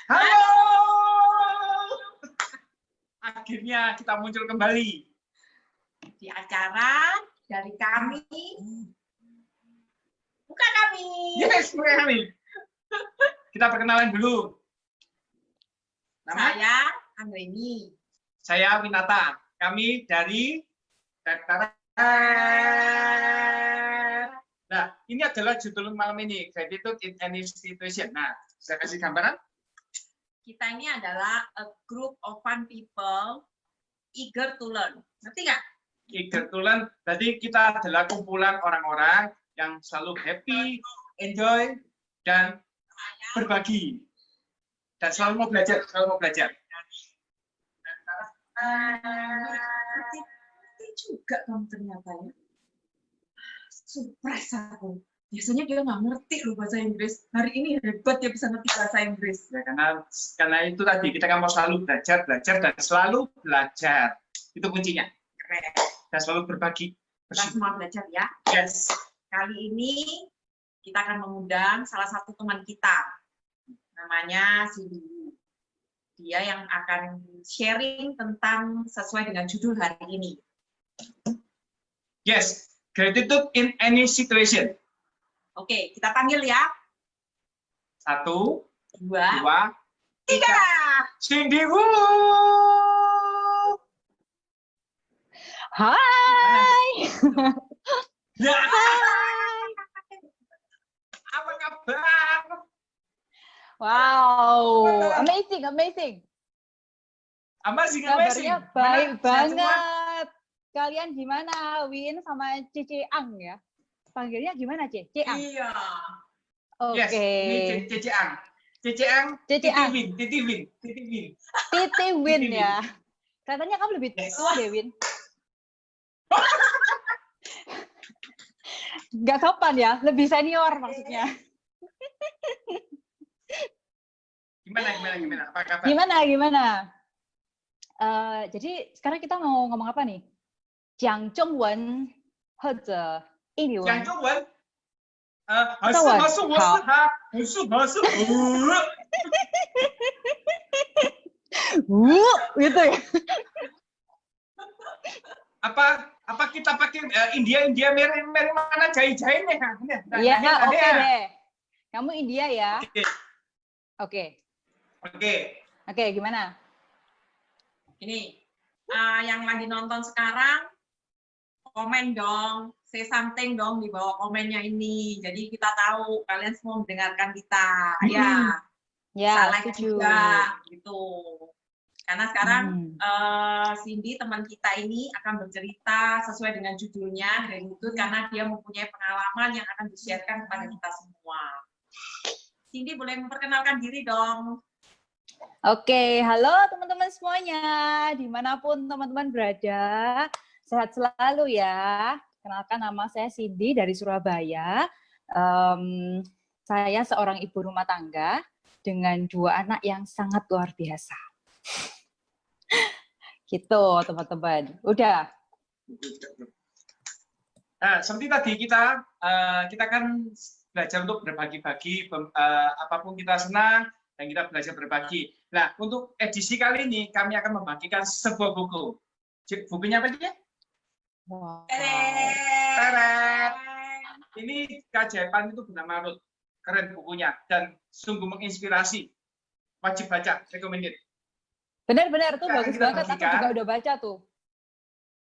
Halo! Akhirnya kita muncul kembali di acara dari kami. Bukan kami. Yes, bukan kami. Kita perkenalan dulu. Nama? Saya Anggreni. Saya Winata. Kami dari Nah, ini adalah judul malam ini, Gratitude in Any Situation. Nah, saya kasih gambaran. Kita ini adalah a group of fun people eager to learn. Ngerti nggak? Eager to learn, berarti kita adalah kumpulan orang-orang yang selalu happy, enjoy, dan berbagi. Dan selalu mau belajar, Ngerti juga kamu ternyata ya. Surprise aku. Biasanya dia nggak ngerti loh bahasa Inggris. Hari ini hebat dia bisa ngerti bahasa Inggris. Ya, karena itu tadi kita kan mau selalu belajar dan selalu belajar. Itu kuncinya. Keren. Dan selalu berbagi. Kita semua belajar ya. Yes. Kali ini kita akan mengundang salah satu teman kita. Namanya Cindy. Dia yang akan sharing tentang sesuai dengan judul hari ini. Yes. Gratitude in any situation. Oke, kita panggil ya. 1, 2, 2, 3. Cindy Wu. Hai. Ya. Hai. Apa kabar? Wow, amazing. Kabarnya baik banget. Kalian gimana, Win sama Cici Ang ya? Panggilnya gimana, Cici Ang? Iya. Oke. Yes, ini Cici Ang. Titi Win Ya. Katanya kamu lebih tua deh, Win. Nggak sopan ya, lebih senior maksudnya. Gimana? Apa kabar? Gimana? Jadi sekarang kita mau ngomong apa nih? 讲中文或者英语文。讲中文。合适，gitu ya. Apa kita pakai India mirip mana jahit-jahitnya? Iya, oke deh. Kamu India ya? Oke, gimana? Ini yang lagi nonton sekarang, komen dong, say something dong di bawah komennya ini. Jadi kita tahu kalian semua mendengarkan kita. Ya, like juga gitu. Karena sekarang Cindy teman kita ini akan bercerita sesuai dengan judulnya Gratitude karena dia mempunyai pengalaman yang akan di-share-kan kepada kita semua. Cindy boleh memperkenalkan diri dong. Oke, halo teman-teman semuanya, dimanapun teman-teman berada, sehat selalu ya. Kenalkan nama saya Cindy dari Surabaya. Saya seorang ibu rumah tangga dengan 2 anak yang sangat luar biasa. Gitu teman-teman. Udah. Nah, seperti tadi kita kan belajar untuk berbagi-bagi, apapun kita senang dan kita belajar berbagi. Nah, untuk edisi kali ini kami akan membagikan sebuah buku. Bukunya apa dia? Wow. Ini Keajaiban itu bernama Ruth. Keren bukunya dan sungguh menginspirasi. Wajib baca, recommended. Benar-benar tuh bagus banget. Aku juga udah baca tuh.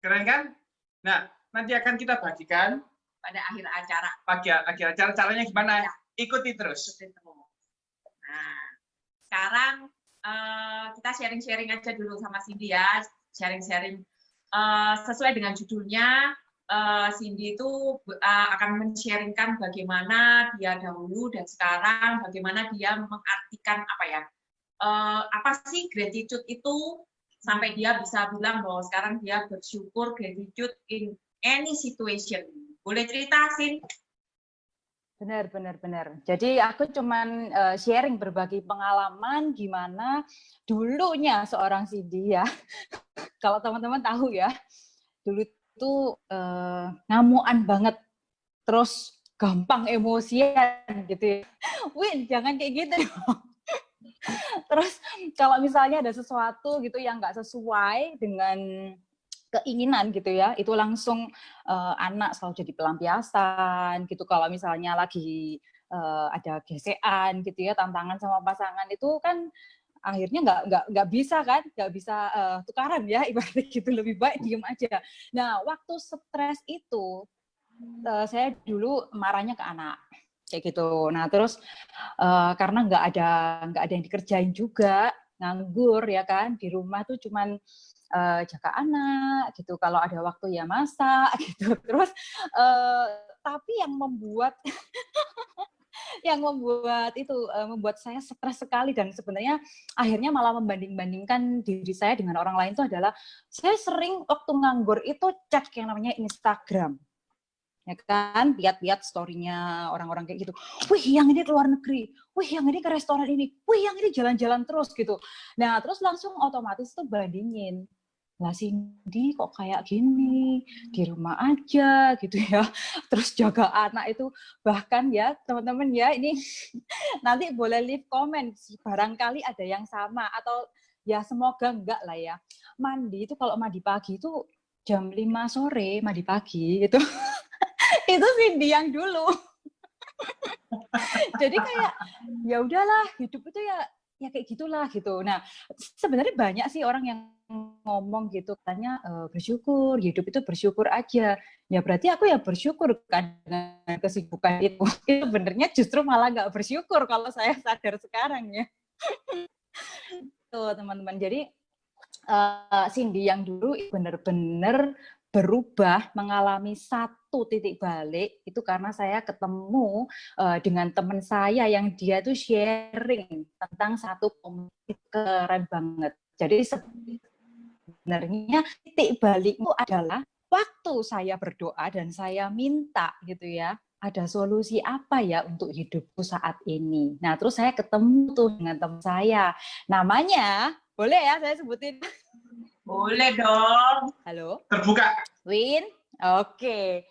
Keren kan? Nah, nanti akan kita bagikan pada akhir acara. Akhir acara. Caranya gimana? Ya. Ikuti terus. Nah, sekarang kita sharing-sharing aja dulu sama Cindy ya. Sharing-sharing sesuai dengan judulnya. Cindy itu akan men-sharingkan bagaimana dia dahulu dan sekarang, bagaimana dia mengartikan apa sih gratitude itu sampai dia bisa bilang bahwa sekarang dia bersyukur gratitude in any situation. Boleh cerita, Sin? Benar. Jadi aku cuman sharing berbagi pengalaman gimana dulunya seorang Cindy ya. Kalau teman-teman tahu ya, dulu itu ngamuan banget, terus gampang emosian gitu ya. Win, jangan kayak gitu. Terus kalau misalnya ada sesuatu gitu yang nggak sesuai dengan keinginan gitu ya, itu langsung anak selalu jadi pelampiasan gitu. Kalau misalnya lagi ada gesekan gitu ya, tantangan sama pasangan itu kan akhirnya nggak bisa kan, nggak bisa tukaran ya ibaratnya gitu, lebih baik diem aja. Nah waktu stres itu saya dulu marahnya ke anak kayak gitu. Nah terus karena nggak ada yang dikerjain juga, nganggur ya kan, di rumah tuh cuman jaga anak gitu, kalau ada waktu ya masak gitu. Terus tapi membuat saya stres sekali, dan sebenarnya akhirnya malah membanding-bandingkan diri saya dengan orang lain itu adalah saya sering waktu nganggur itu cek yang namanya Instagram. Ya kan, lihat-lihat story-nya orang-orang kayak gitu. Wih, yang ini ke luar negeri. Wih, yang ini ke restoran ini. Wih, yang ini jalan-jalan terus gitu. Nah, terus langsung otomatis tuh bandingin. Lah Cindy kok kayak gini, di rumah aja gitu ya. Terus jaga anak itu, bahkan ya teman-teman ya, ini nanti boleh leave comment, barangkali ada yang sama, atau ya semoga enggak lah ya. Mandi itu kalau mandi pagi itu jam 5 sore, mandi pagi itu. Itu Cindy yang dulu. Jadi kayak ya udahlah, hidup itu ya kayak gitulah gitu. Nah, sebenarnya banyak sih orang yang ngomong gitu, katanya bersyukur, hidup itu bersyukur aja. Ya berarti aku ya bersyukur kan dengan kesibukan itu. Itu benernya justru malah nggak bersyukur kalau saya sadar sekarang ya. Tuh teman-teman. Jadi Cindy yang dulu bener-bener berubah, mengalami satu titik balik itu karena saya ketemu dengan teman saya yang dia tuh sharing tentang satu komunitas, keren banget. Jadi sebenarnya titik balik itu adalah waktu saya berdoa dan saya minta gitu ya, ada solusi apa ya untuk hidupku saat ini. Nah, terus saya ketemu tuh dengan teman saya. Namanya, boleh ya saya sebutin? Boleh dong. Halo? Terbuka. Win? Oke.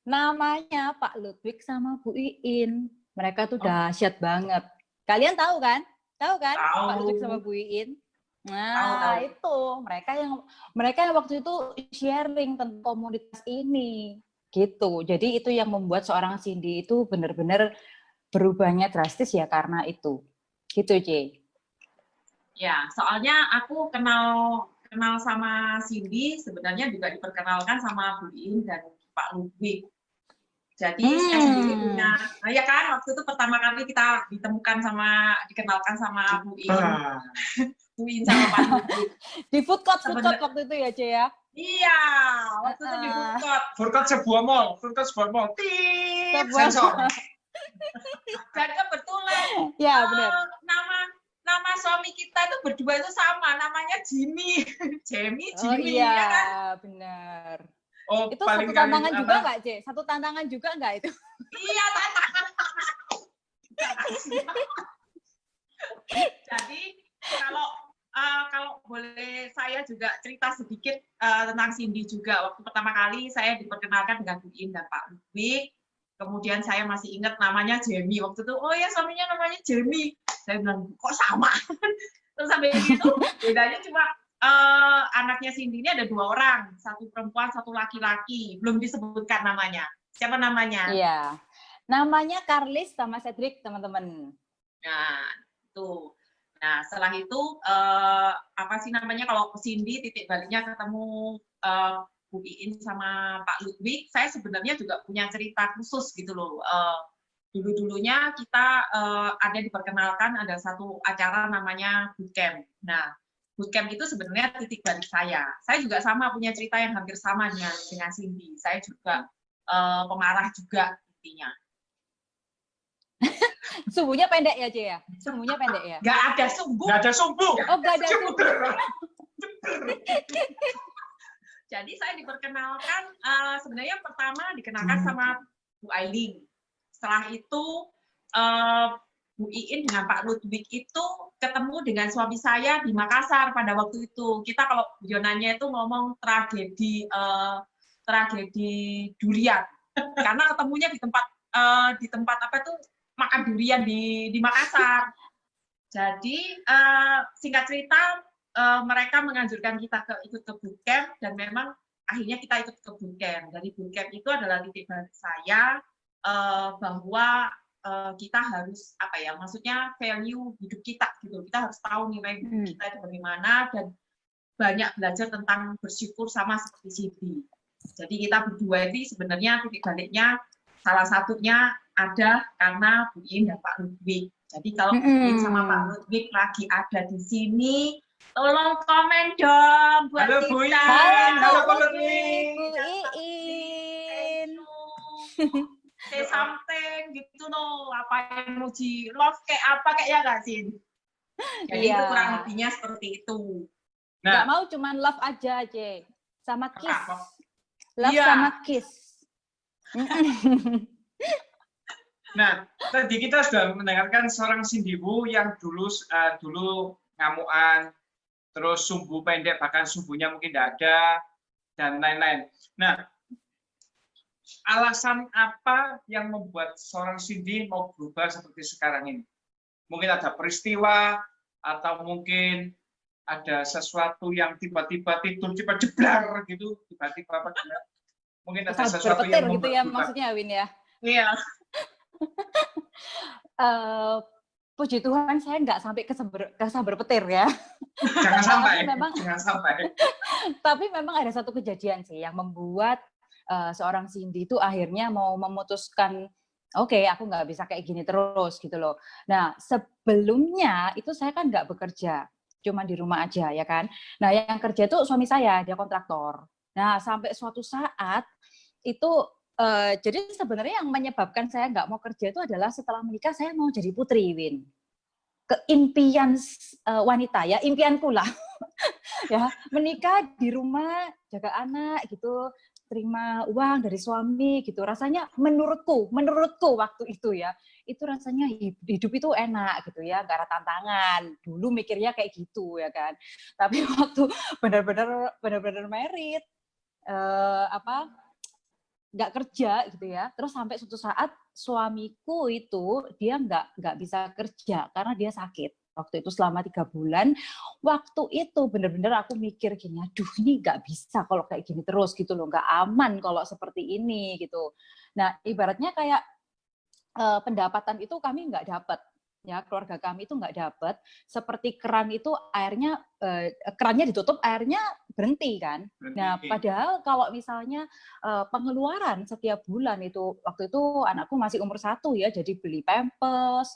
Namanya Pak Ludwig sama Bu Iin. Mereka tuh dahsyat banget. Kalian tahu kan? Tahu kan? Tahu. Pak Ludwig sama Bu Iin? Nah, Tahu. itu mereka yang waktu itu sharing tentang komunitas ini. Gitu. Jadi itu yang membuat seorang Cindy itu benar-benar berubahnya drastis ya karena itu. Gitu, C. Ya, soalnya aku kenal sama Cindy sebenarnya juga diperkenalkan sama Bu Iin dan Pak Ludwig. Jadi saya sendiri punya, ya kan waktu itu pertama kali kita dikenalkan sama Bu Iin, Bu Iin sama Pak Ludwig. Di food court waktu itu ya, C ya? Iya, waktu itu di food court. Food court sebuah mall. Sensor. Dan kebetulan ya, benar. Nama suami kita itu berdua itu sama, namanya Jimmy. Jimmy, Oh iya, ya kan? benar. Oh, itu satu tantangan juga nggak, C? Satu tantangan juga nggak itu? Iya, tantangan. Jadi kalau boleh saya juga cerita sedikit tentang Cindy juga. Waktu pertama kali saya diperkenalkan dengan Bu Iin dan Pak Ludwig. Kemudian saya masih ingat namanya Jamie. Waktu itu, oh ya suaminya namanya Jamie. Saya bilang, kok sama? Terus sampai itu, bedanya cuma anaknya Cindy ini ada 2 orang. 1 perempuan, 1 laki-laki. Belum disebutkan namanya. Siapa namanya? Iya. Namanya Carlis sama Cedric, teman-teman. Nah, itu. Nah, setelah itu, apa sih namanya, kalau Cindy titik baliknya ketemu Bu Iin sama Pak Ludwig, saya sebenarnya juga punya cerita khusus gitu loh. Dulu-dulunya kita ada diperkenalkan ada satu acara namanya bootcamp. Nah, bootcamp itu sebenarnya titik balik saya. Saya juga sama punya cerita yang hampir sama dengan Cindy. Saya juga pemarah juga intinya. Sumbunya pendek ya, C ya? Sumbunya pendek ya? Nggak ada sumbu. Nggak ada sumbu. Oh, nggak ada sumbu. Jadi saya diperkenalkan, sebenarnya pertama dikenalkan sama Bu Aileen. Setelah itu Bu Iin dengan Pak Ludwig itu ketemu dengan suami saya di Makassar pada waktu itu. Kita kalau Yonanya itu ngomong tragedi durian, karena ketemunya di tempat apa tuh makan durian di Makassar. Jadi singkat cerita mereka menganjurkan kita ikut ke bootcamp dan memang akhirnya kita ikut ke bootcamp. Jadi bootcamp itu adalah titik balik saya bahwa kita harus apa ya, maksudnya value hidup kita gitu. Kita harus tahu nilai hidup kita itu bagaimana dan banyak belajar tentang bersyukur sama seperti Cindy. Jadi kita berdua ini sebenarnya titik baliknya salah satunya ada karena Bu In dan Pak Ludwig. Jadi kalau Bu In sama Pak Ludwig lagi ada di sini, tolong komen dong buat halo kita. Bu In, halo Pak Ludwig. Bu Iin. Say something gitu no, apa emoji love kayak apa kayak ya nggak sih? Jadi itu kurang lebihnya seperti itu. Nggak mau cuman love aja, sama kiss. Love sama kiss. Nah, tadi kita sudah mendengarkan seorang Cindy Wu yang dulu ngamuan, terus sumbu pendek, bahkan sumbunya mungkin tidak ada, dan lain-lain. Nah, alasan apa yang membuat seorang Cindy mau berubah seperti sekarang ini? Mungkin ada peristiwa, atau mungkin ada sesuatu yang tiba-tiba tidur, cepat jeblar gitu, tiba-tiba apa gimana? Mungkin ada sesuatu yang gitu ya maksudnya, Win ya? Iya. Puji Tuhan saya nggak sampai kesambar petir ya. Jangan sampai. Jangan sampai. Tapi memang ada satu kejadian sih yang membuat seorang Cindy itu akhirnya mau memutuskan, oke, aku nggak bisa kayak gini terus gitu loh. Nah, sebelumnya itu saya kan nggak bekerja, cuma di rumah aja ya kan. Nah, yang kerja itu suami saya, dia kontraktor. Nah, sampai suatu saat itu jadi sebenarnya yang menyebabkan saya nggak mau kerja itu adalah setelah menikah saya mau jadi putri, Win. Keimpian wanita ya, impianku lah. Ya, menikah di rumah, jaga anak gitu, terima uang dari suami gitu. Rasanya menurutku waktu itu ya, itu rasanya hidup itu enak gitu ya, nggak ada tantangan. Dulu mikirnya kayak gitu ya kan. Tapi waktu benar-benar married, nggak kerja gitu ya, terus sampai suatu saat suamiku itu dia nggak bisa kerja karena dia sakit waktu itu selama 3 bulan. Waktu itu bener-bener aku mikir gini, aduh ini nggak bisa kalau kayak gini terus gitu loh, nggak aman kalau seperti ini gitu. Nah ibaratnya kayak pendapatan itu kami nggak dapat. Ya, keluarga kami itu nggak dapat, seperti keran itu airnya, kerannya ditutup, airnya berhenti kan. Nah, padahal kalau misalnya pengeluaran setiap bulan itu, waktu itu anakku masih umur 1 ya, jadi beli pampers,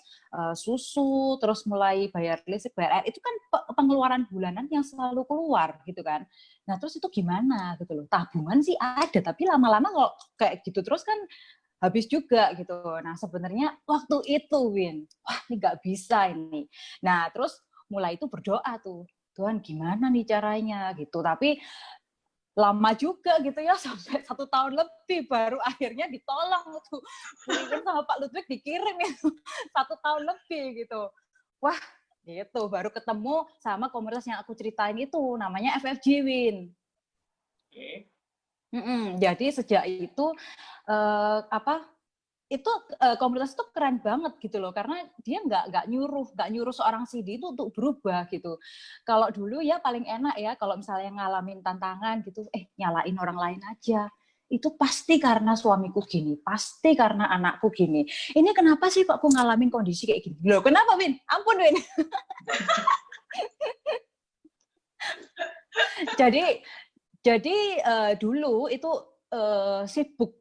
susu, terus mulai bayar listrik, bayar air, itu kan pengeluaran bulanan yang selalu keluar gitu kan. Nah, terus itu gimana gitu loh, tabungan sih ada, tapi lama-lama kalau kayak gitu terus kan habis juga gitu. Nah sebenarnya waktu itu, Win, wah ini nggak bisa ini. Nah terus mulai itu berdoa tuh, Tuhan gimana nih caranya gitu. Tapi lama juga gitu ya, sampai 1 tahun lebih baru akhirnya ditolong tuh. Mungkin sama Pak Ludwig dikirim itu 1 tahun lebih gitu. Wah gitu, baru ketemu sama komunitas yang aku ceritain itu, namanya FFG, Win. Jadi sejak itu komunitas itu keren banget gitu loh, karena dia nggak nyuruh seorang Cindy itu untuk berubah gitu. Kalau dulu ya paling enak ya kalau misalnya ngalamin tantangan gitu, nyalain orang lain aja. Itu pasti karena suamiku gini, pasti karena anakku gini. Ini kenapa sih kok aku ngalamin kondisi kayak gini? Loh kenapa, Win? Ampun, Win. Jadi dulu itu sibuk,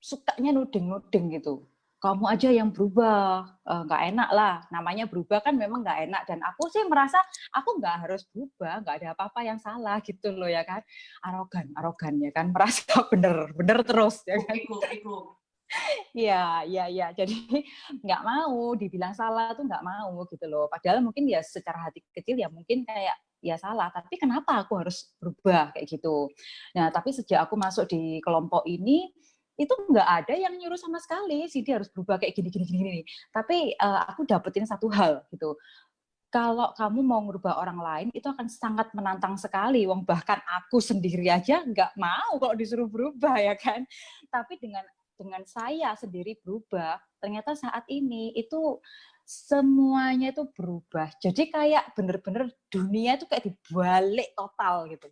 sukanya nuding gitu. Kamu aja yang berubah, nggak enak lah. Namanya berubah kan memang nggak enak. Dan aku sih merasa aku nggak harus berubah, nggak ada apa-apa yang salah gitu loh ya kan. Arogan ya kan, merasa bener terus ya kan. Iya. Jadi nggak mau dibilang salah tuh nggak mau gitu loh. Padahal mungkin ya secara hati kecil ya mungkin kayak ya salah, tapi kenapa aku harus berubah kayak gitu. Nah, tapi sejak aku masuk di kelompok ini, itu nggak ada yang nyuruh sama sekali, sih dia harus berubah kayak gini. Tapi aku dapetin satu hal gitu. Kalau kamu mau merubah orang lain, itu akan sangat menantang sekali. Wong bahkan aku sendiri aja nggak mau kalau disuruh berubah ya kan. Tapi dengan saya sendiri berubah, ternyata saat ini itu semuanya itu berubah. Jadi kayak bener-bener dunia itu kayak dibalik total gitu.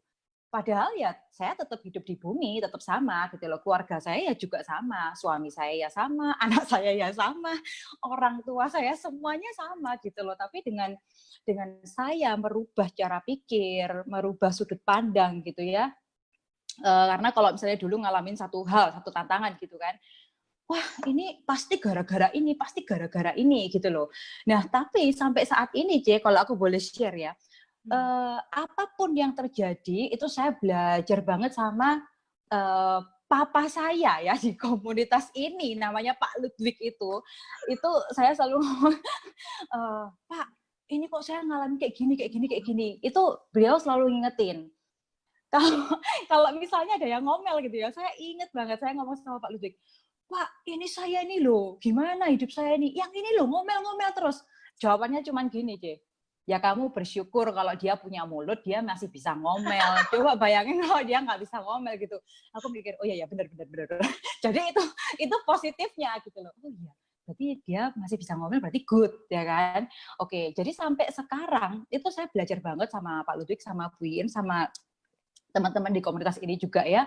Padahal ya saya tetap hidup di bumi, tetap sama gitu loh. Keluarga saya ya juga sama, suami saya ya sama, anak saya ya sama, orang tua saya semuanya sama gitu loh. Tapi dengan saya merubah cara pikir, merubah sudut pandang gitu ya. Karena kalau misalnya dulu ngalamin satu hal, satu tantangan gitu kan, wah ini pasti gara-gara ini gitu loh. Nah tapi sampai saat ini C, kalau aku boleh share ya, apapun yang terjadi itu saya belajar banget sama papa saya ya di komunitas ini, namanya Pak Ludwig itu saya selalu ngomong, Pak ini kok saya ngalamin kayak gini, itu beliau selalu ngingetin. Kalau misalnya ada yang ngomel gitu ya, saya inget banget saya ngomong sama Pak Ludwig, Pak ini saya ini loh, gimana hidup saya ini, yang ini loh ngomel-ngomel terus. Jawabannya cuma gini, C. Ya kamu bersyukur kalau dia punya mulut, dia masih bisa ngomel. Coba bayangin kalau dia nggak bisa ngomel gitu. Aku mikir, oh iya benar. Jadi itu positifnya gitu loh. Oh iya, berarti dia masih bisa ngomel, berarti good ya kan. Oke, jadi sampai sekarang itu saya belajar banget sama Pak Ludwig, sama Bu Iin, sama teman-teman di komunitas ini juga ya.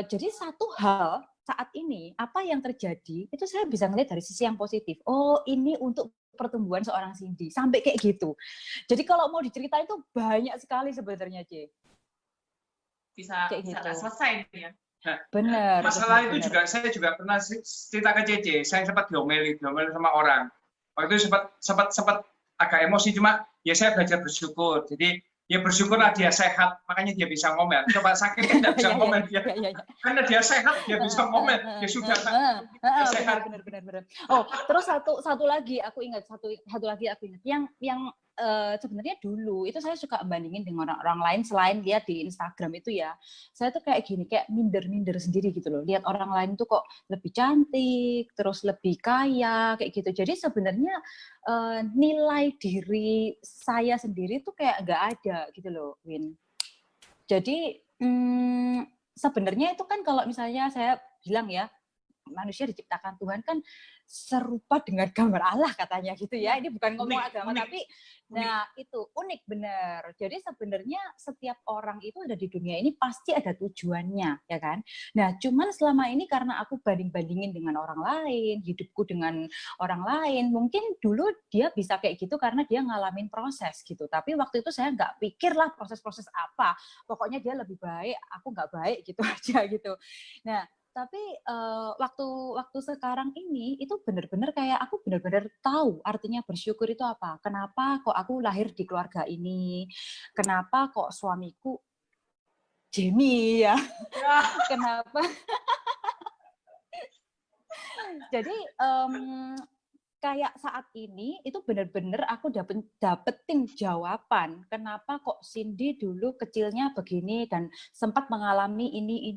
Jadi satu hal saat ini apa yang terjadi itu saya bisa ngelihat dari sisi yang positif. Oh ini untuk pertumbuhan seorang Cindy sampai kayak gitu. Jadi kalau mau diceritain itu banyak sekali sebenarnya, C. Bisa nggak selesai ya. Nah, benar. Masalah itu juga saya juga pernah cerita ke Cece. Saya sempat diomeli sama orang. Waktu itu sempat agak emosi, cuma ya saya belajar bersyukur. Jadi ya bersyukurlah dia sehat, makanya dia bisa ngomel. Coba sakit kan tidak bisa ngomel dia. Karena dia sehat, dia bisa ngomel. Ya sudah sehat. Benar. Oh, terus satu lagi aku ingat, yang sebenarnya dulu itu saya suka bandingin dengan orang lain selain lihat di Instagram itu ya. Saya tuh kayak gini, kayak minder sendiri gitu loh. Lihat orang lain tuh kok lebih cantik, terus lebih kaya kayak gitu. Jadi sebenarnya nilai diri saya sendiri tuh kayak nggak ada gitu loh, Win. Jadi sebenarnya itu kan kalau misalnya saya bilang ya, manusia diciptakan Tuhan kan serupa dengan gambar Allah katanya gitu ya. Ini bukan ngomong agama tapi nah itu unik benar. Jadi sebenarnya setiap orang itu ada di dunia ini pasti ada tujuannya ya kan. Nah cuman selama ini karena aku banding-bandingin dengan orang lain, hidupku dengan orang lain, mungkin dulu dia bisa kayak gitu karena dia ngalamin proses gitu. Tapi waktu itu saya nggak pikir lah proses-proses apa. Pokoknya dia lebih baik, aku nggak baik gitu aja gitu. Nah tapi waktu sekarang ini itu benar-benar kayak aku benar-benar tahu artinya bersyukur itu apa. Kenapa kok aku lahir di keluarga ini? Kenapa kok suamiku Jamie ya? Kenapa? Jadi kayak saat ini itu benar-benar aku dapetin jawaban kenapa kok Cindy dulu kecilnya begini dan sempat mengalami ini.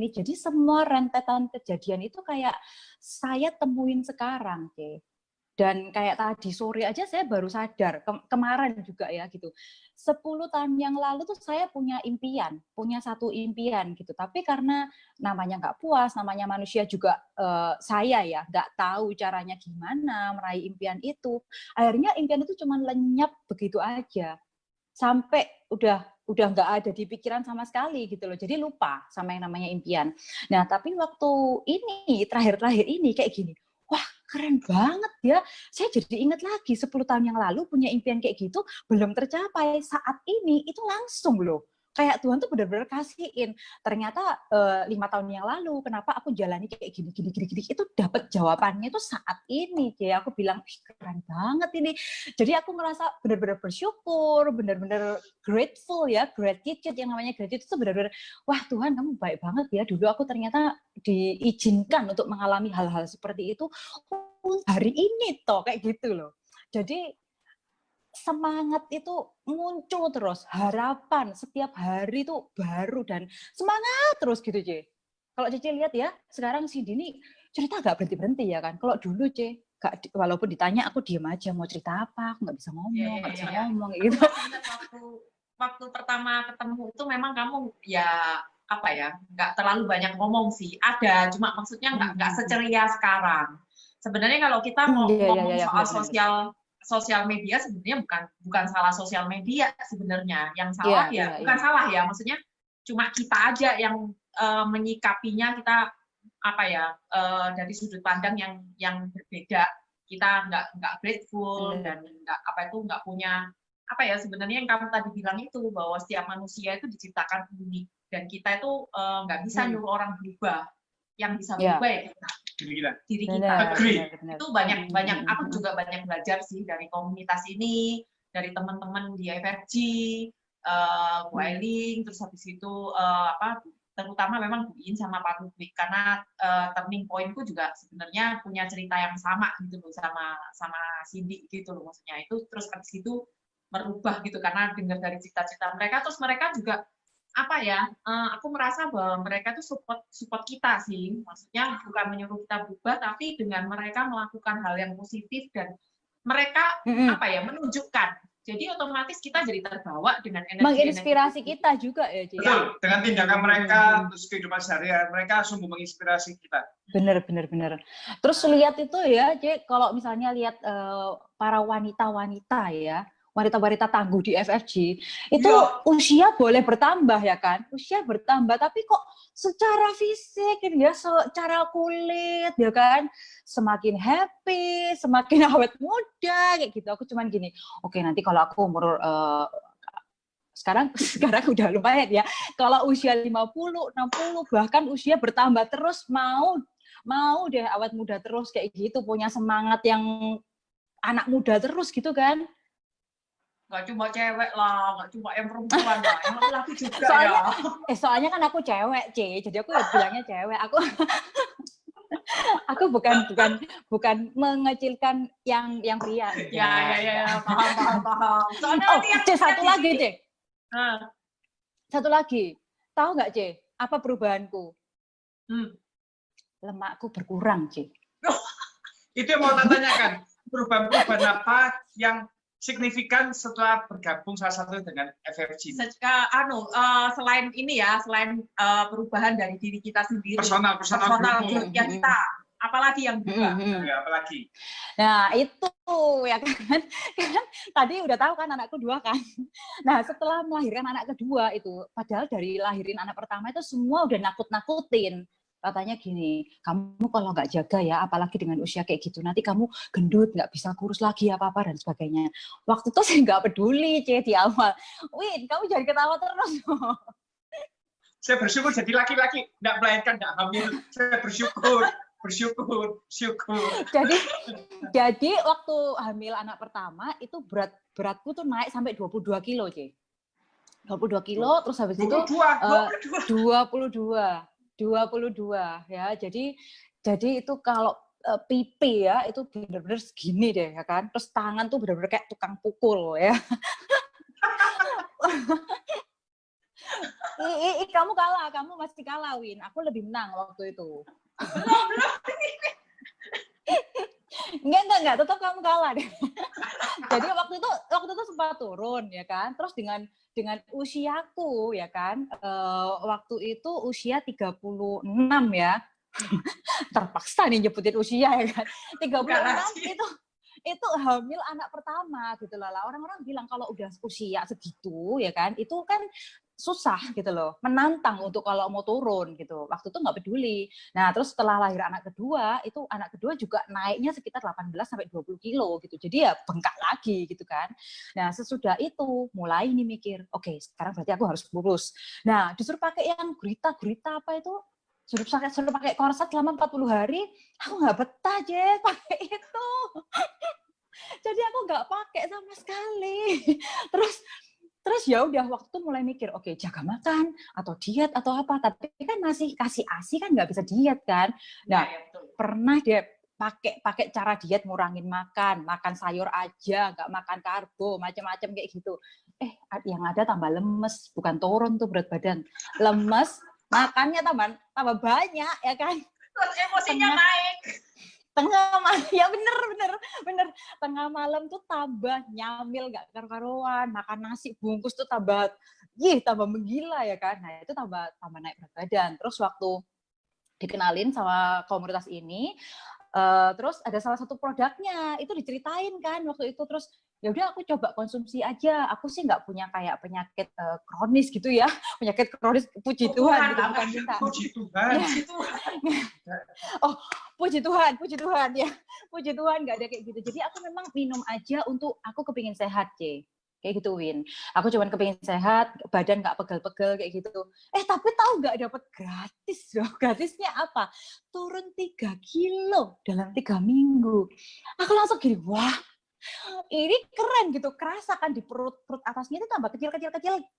Jadi semua rentetan kejadian itu kayak saya temuin sekarang, Oke. Dan kayak tadi sore aja saya baru sadar, kemarin juga ya gitu. 10 tahun yang lalu tuh saya punya satu impian gitu. Tapi karena namanya nggak puas, namanya manusia juga saya ya nggak tahu caranya gimana meraih impian itu. Akhirnya impian itu cuma lenyap begitu aja. Sampai udah nggak ada di pikiran sama sekali gitu loh. Jadi lupa sama yang namanya impian. Nah, tapi waktu ini terakhir ini kayak gini. Wah, keren banget ya. Saya jadi ingat lagi 10 tahun yang lalu punya impian kayak gitu, belum tercapai. Saat ini itu langsung loh. Kayak Tuhan tuh benar-benar kasihin. Ternyata 5 tahun yang lalu, kenapa aku jalani kayak gini. Itu dapat jawabannya itu saat ini. Jadi aku bilang, keren banget ini. Jadi aku ngerasa benar-benar bersyukur, benar-benar grateful ya. Gratitude, yang namanya gratitude itu benar-benar, wah Tuhan kamu baik banget ya. Dulu aku ternyata diizinkan untuk mengalami hal-hal seperti itu hari ini toh kayak gitu loh. Jadi semangat itu muncul terus, harapan setiap hari itu baru dan semangat terus gitu, C. Kalau Cici lihat ya, sekarang Cindy ini cerita nggak berhenti-berhenti ya kan. Kalau dulu, C, walaupun ditanya aku diem aja mau cerita apa, aku nggak bisa ngomong, nggak bisa ngomong gitu. Waktu pertama ketemu itu memang kamu ya apa ya, nggak terlalu banyak ngomong sih. Ada, cuma maksudnya nggak seceria sekarang. Sebenarnya kalau kita mau Iya, iya, ngomong iya, soal benar-benar. sosial media sebenarnya bukan salah sosial media sebenarnya. Yang Iya, salah iya, ya iya. bukan salah ya, maksudnya cuma kita aja yang menyikapinya kita apa ya dari sudut pandang yang berbeda. Kita nggak grateful Benar. dan nggak punya apa ya sebenarnya yang kamu tadi bilang itu bahwa setiap manusia itu diciptakan unik dan kita itu nggak bisa nyuruh orang berubah. Yang bisa Ya, berubah ya diri kita. benar, Agree. benar. Itu banyak aku juga banyak belajar sih dari komunitas ini, dari teman-teman di FFG, Bu Ailing, terus habis itu terutama memang Bu In sama Pak Rubik karena turning pointku juga sebenarnya punya cerita yang sama gitu loh sama Cindy gitu loh maksudnya itu terus habis itu merubah gitu karena dengar dari cerita-cerita mereka terus mereka juga apa ya aku merasa bahwa mereka tuh support kita sih maksudnya bukan menyuruh kita berubah tapi dengan mereka melakukan hal yang positif dan mereka apa ya menunjukkan jadi otomatis kita jadi terbawa dengan energi menginspirasi kita juga ya, Ci. Betul, dengan tindakan mereka terus kehidupan sehari-hari mereka sungguh menginspirasi kita. Bener. Terus lihat itu ya, Ci, kalau misalnya lihat para wanita-wanita ya, wanita-wanita tangguh di FFG, itu usia boleh bertambah ya kan? Usia bertambah, tapi kok secara fisik ya, secara kulit ya kan, semakin happy, semakin awet muda kayak gitu. Aku cuman gini, oke nanti kalau aku umur sekarang udah lumayan ya. Kalau usia 50, 60 bahkan usia bertambah terus mau deh awet muda terus kayak gitu, punya semangat yang anak muda terus gitu kan. Nggak cuma cewek lah, nggak cuma yang perempuan lah, yang laki-laki juga soalnya kan aku cewek, C. Jadi aku ya bilangnya cewek. Aku bukan mengecilkan yang pria. Ya, paham. Soalnya C, satu lagi, C. Satu lagi. Tahu nggak, C? Apa perubahanku? Lemakku berkurang, C. Itu yang mau tak tanyakan. Perubahan apa yang signifikan setelah bergabung salah satu dengan FFG? Selain ini ya, selain perubahan dari diri kita sendiri, personal growth-nya kita, apalagi yang berubah? Ya, apalagi. Nah itu ya kan tadi udah tahu kan anakku 2 kan. Nah setelah melahirkan anak kedua itu, padahal dari lahirin anak pertama itu semua udah nakut-nakutin. Katanya gini, kamu kalau nggak jaga ya, apalagi dengan usia kayak gitu, nanti kamu gendut, nggak bisa kurus lagi, apa-apa, dan sebagainya. Waktu itu saya nggak peduli, C, di awal. Win, kamu jangan ketawa terus. Saya bersyukur jadi laki-laki, nggak melahirkan, nggak hamil. Saya bersyukur. Jadi waktu hamil anak pertama, itu beratku tuh naik sampai 22 kilo, C. 22 kilo, terus habis 22. Itu 22 ya, jadi itu kalau pipi ya itu benar-benar segini deh ya kan, terus tangan tuh benar-benar kayak tukang pukul ya. Kamu kalah, kamu masih kalah, Win. Aku lebih menang waktu itu. Enggak, tetap kamu kalah deh. Jadi waktu itu sempat turun ya kan, terus dengan usiaku ya kan, waktu itu usia 36 ya, terpaksa nih nyebutin usia ya kan, 36 itu hamil anak pertama gitu lah. Orang-orang bilang kalau udah usia segitu ya kan, itu kan susah gitu loh, menantang untuk kalau mau turun gitu. Waktu itu nggak peduli. Nah terus setelah lahir anak kedua, itu anak kedua juga naiknya sekitar 18-20 kilo gitu. Jadi ya bengkak lagi gitu kan. Nah sesudah itu mulai nih mikir, oke, sekarang berarti aku harus kurus. Nah disuruh pakai yang gurita apa itu, suruh pakai korset selama 40 hari, aku nggak betah aja pakai itu. Jadi aku nggak pakai sama sekali. Terus ya udah waktu itu mulai mikir, oke, jaga makan atau diet atau apa, tapi kan masih kasih ASI kan nggak bisa diet kan. Nah, pernah dia pakai cara diet ngurangin makan sayur aja, nggak makan karbo, macam-macam kayak gitu. Yang ada tambah lemes, bukan turun tuh berat badan. Lemes, makannya tambah banyak ya kan. Terus emosinya naik. Ya bener tengah malam tuh tambah nyamil gak karu-karuan, makan nasi bungkus tuh tambah menggila ya kan. Nah itu tambah naik berat badan. Terus waktu dikenalin sama komunitas ini, Terus ada salah satu produknya itu diceritain kan waktu itu, terus ya udah aku coba konsumsi aja. Aku sih nggak punya kayak penyakit kronis gitu ya, penyakit kronis, puji Tuhan gitu, bukan minta. Puji Tuhan. Oh, puji Tuhan ya, puji Tuhan nggak ada kayak gitu. Jadi aku memang minum aja untuk aku kepingin sehat, C. Kayak gitu, Win. Aku cuman kepingin sehat, badan nggak pegel-pegel kayak gitu. Tapi tahu nggak, dapat gratis loh. Gratisnya apa? Turun 3 kilo dalam 3 minggu. Aku langsung gini, wah, ini keren gitu. Kerasa kan di perut atasnya itu tambah kecil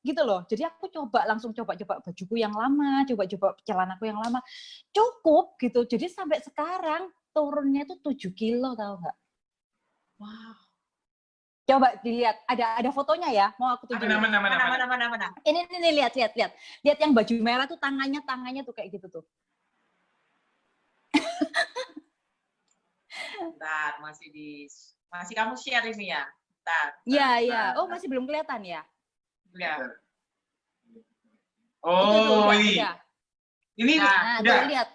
gitu loh. Jadi aku langsung coba bajuku yang lama, coba celanaku yang lama. Cukup gitu. Jadi sampai sekarang turunnya itu 7 kilo, tahu nggak? Wow. Coba dilihat, ada fotonya ya, mau aku tunjukin. Mana? Ini lihat yang baju merah tuh tangannya tuh kayak gitu tuh. Bentar, masih kamu share ini ya? Bentar. Iya. Oh, masih belum kelihatan ya? Ya. Oh, udah. Ini nah, udah. Tuh, lihat.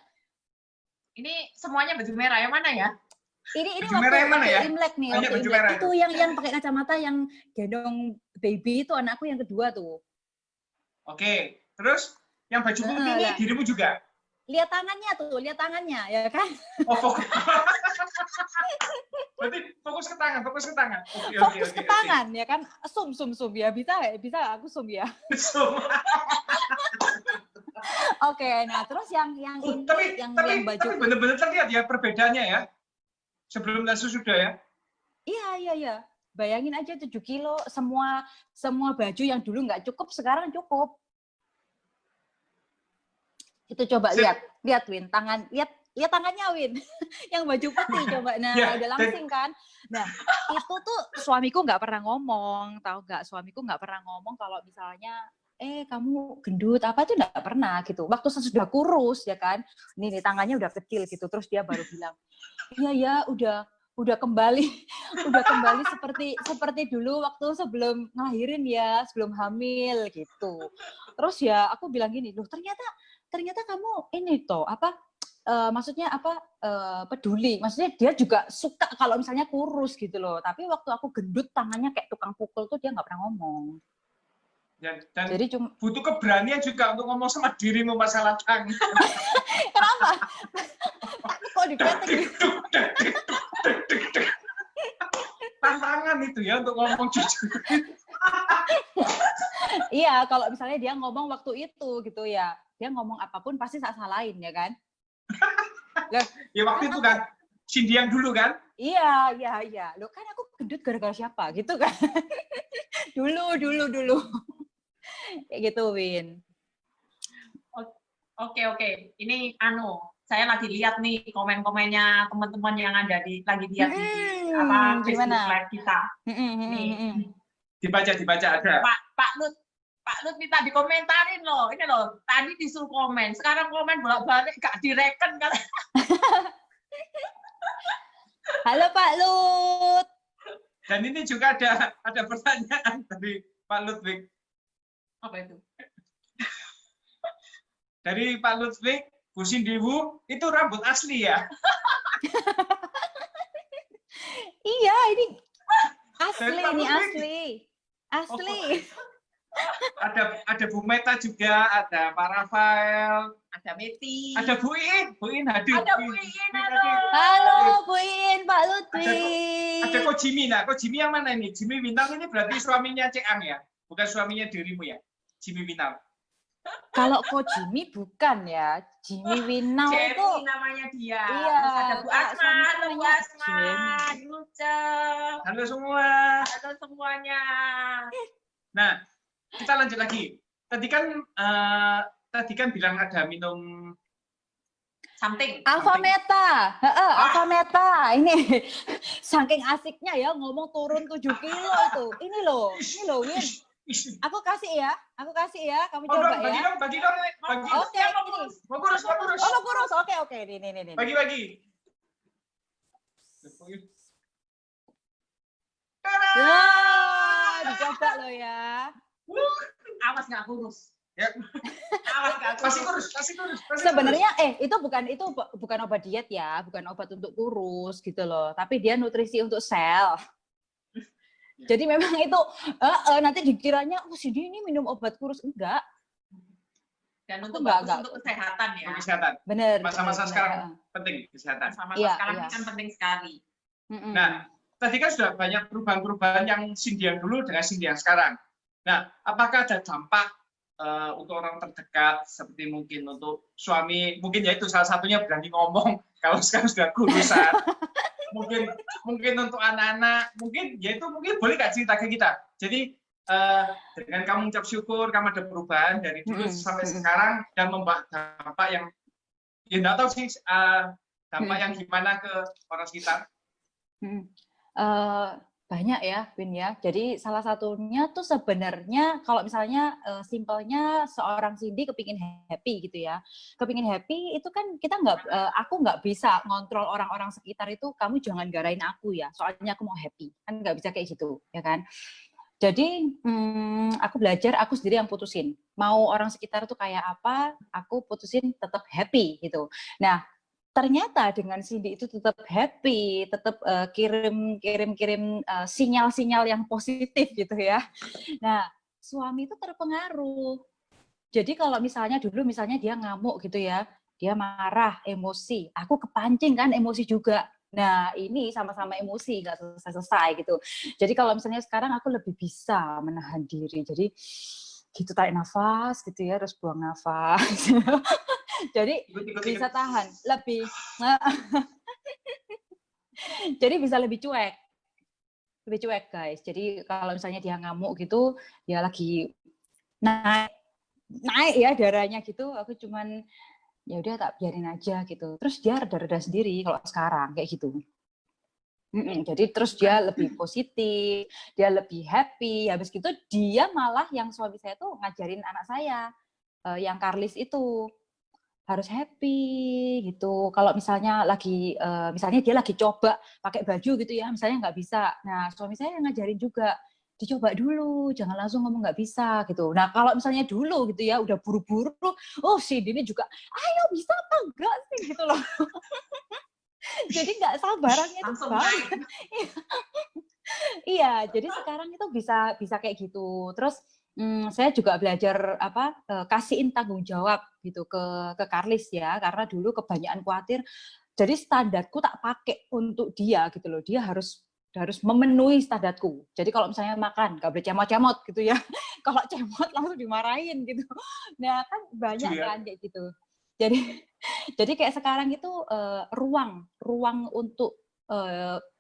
Ini semuanya baju merah, yang mana ya? Ini baju merah yang mana ya? Imlek nih, Banyak baju merah itu yang pakai kacamata, yang gendong baby itu anakku yang kedua tuh. Oke, terus yang baju putih ini dirimu juga? Lihat tangannya ya kan? Oh, fokus. Berarti fokus ke tangan. Fokus ke tangan ya kan? Zoom ya, bisa aku zoom ya. Zoom. Oke, nah terus yang ini yang baju. Tapi benar-benar terlihat ya perbedaannya ya. Sebelum dan sesudah ya? Iya. Bayangin aja 7 kilo, semua baju yang dulu nggak cukup, sekarang cukup. Itu coba lihat Win, lihat tangannya Win. Yang baju putih coba, udah langsing kan. Nah, itu tuh suamiku nggak pernah ngomong, tahu nggak? Suamiku nggak pernah ngomong kalau misalnya, kamu gendut apa, tuh nggak pernah gitu. Waktu sesudah kurus ya kan, nih tangannya udah kecil gitu, terus dia baru bilang, iya udah kembali seperti dulu waktu sebelum ngelahirin ya, sebelum hamil gitu. Terus ya aku bilang gini, loh ternyata kamu ini toh maksudnya peduli, maksudnya dia juga suka kalau misalnya kurus gitu loh. Tapi waktu aku gendut tangannya kayak tukang pukul tuh dia nggak pernah ngomong. Dan jadi butuh keberanian juga untuk ngomong sama dirimu masalah tangan. Kenapa? Kok dikritik? Tantangan itu ya untuk ngomong jujur. Iya, kalau misalnya dia ngomong waktu itu gitu ya, dia ngomong apapun pasti salahin ya kan? Ya waktu itu kan, Cindy yang dulu kan? Iya. Loh kan aku gendut gara-gara siapa gitu kan? dulu. Kayak gitu, Win. Oke. Ini saya lagi lihat nih komen-komennya teman-teman yang ada lagi lihat di Facebook Live kita. Nih. Dibaca ada. Pak Lut minta dikomentarin loh. Ini loh, tadi disuruh komen, sekarang komen bolak-balik gak direken kan. Halo Pak Lut. Dan ini juga ada pertanyaan dari Pak Ludwig. Apa itu? Dari Pak Ludwig, Bu Sindiwu, itu rambut asli ya? Iya, ini asli. Ada Bu Meta juga, ada Pak Rafael, ada Meti, ada Bu In hadir. Ada Bu In, halo Bu In, Pak Ludwig. Ada Ko Jimmy. Nah, Ko Jimmy yang mana ini? Jimmy Winal ini berarti suaminya Cek Ang ya? Bukan suaminya dirimu ya? Jimmy Winal. Kalau Ko Jimmy bukan ya, Jimmy Winal itu namanya dia. Iya. Terus ada Bu Asma, Halo semua. Halo semuanya. Nah, kita lanjut lagi. Tadi kan bilang ada minum something. Alpha Meta. Ini saking asiknya ya ngomong turun 7 kilo itu. Ini loh, Win. Aku kasih ya. Kamu coba ya. Bagi dong. Oke, ini. Mau kurus. Oh, kurus. Oke. Ini. Bagi. Wah, dicoba lo ya. Awas nggak kurus. Ya, Awas nggak masih kurus. kurus, masih kurus. Masih Sebenarnya itu bukan obat diet ya, bukan obat untuk kurus gitu loh, tapi dia nutrisi untuk sel. Jadi memang itu nanti dikiranya si dia ini minum obat kurus, enggak. Dan Aku untuk enggak. bagus untuk kesehatan ya. Untuk kesehatan. Bener. Masa-masa sekarang penting kesehatan. Masa-masa Iya, sekarang iya. ini kan penting sekali. Nah, tadi kan sudah banyak perubahan-perubahan yang Cindy yang dulu dengan Cindy yang sekarang. Nah, apakah ada dampak untuk orang terdekat, seperti mungkin untuk suami, mungkin ya itu salah satunya berani ngomong kalau sekarang sudah kurusan. mungkin untuk anak-anak, mungkin ya itu mungkin boleh nggak cerita ke kita. Jadi dengan kamu ucap syukur, kamu ada perubahan dari dulu sampai sekarang dan membawa dampak yang ya nggak tahu sih dampak yang gimana ke orang sekitar. Banyak ya, Win ya. Jadi salah satunya tuh sebenarnya kalau misalnya simpelnya seorang Cindy kepingin happy gitu ya. Kepingin happy itu kan aku nggak bisa ngontrol orang-orang sekitar itu, kamu jangan garain aku ya, soalnya aku mau happy. Kan nggak bisa kayak gitu, ya kan. Jadi aku belajar, aku sendiri yang putusin. Mau orang sekitar tuh kayak apa, aku putusin tetap happy gitu. Nah, ternyata dengan Cindy itu tetap happy, tetap kirim sinyal-sinyal yang positif gitu ya. Nah, suami itu terpengaruh. Jadi kalau misalnya dia ngamuk gitu ya, dia marah, emosi, aku kepancing kan emosi juga. Nah, ini sama-sama emosi, nggak selesai-selesai gitu. Jadi kalau misalnya sekarang aku lebih bisa menahan diri. Jadi gitu, tarik nafas gitu ya, terus buang nafas. Jadi bisa tahan lebih. Jadi bisa lebih cuek guys. Jadi kalau misalnya dia ngamuk gitu, dia lagi naik ya darahnya gitu, aku cuman ya udah tak biarin aja gitu. Terus dia reda-reda sendiri kalau sekarang kayak gitu. Jadi terus dia lebih positif, dia lebih happy. Habis gitu dia malah yang suami saya tuh ngajarin anak saya yang Karlis itu harus happy gitu. Kalau misalnya misalnya dia lagi coba pakai baju gitu ya, misalnya nggak bisa. Nah, suami saya ngajarin juga, dicoba dulu, jangan langsung ngomong nggak bisa gitu. Nah, kalau misalnya dulu gitu ya, udah buru-buru, oh si Dini juga, ayo bisa apa enggak sih gitu loh. Jadi nggak sabarannya itu banget. Iya, jadi sekarang itu bisa kayak gitu. Terus saya juga belajar kasihin tanggung jawab gitu ke Karlis ya, karena dulu kebanyakan khawatir. Jadi standarku tak pakai untuk dia gitu loh. Dia harus memenuhi standarku. Jadi kalau misalnya makan nggak boleh cemot-cemot gitu ya. Kalau cemot langsung dimarahin gitu. Nah kan banyak kan kayak gitu. Jadi kayak sekarang itu ruang untuk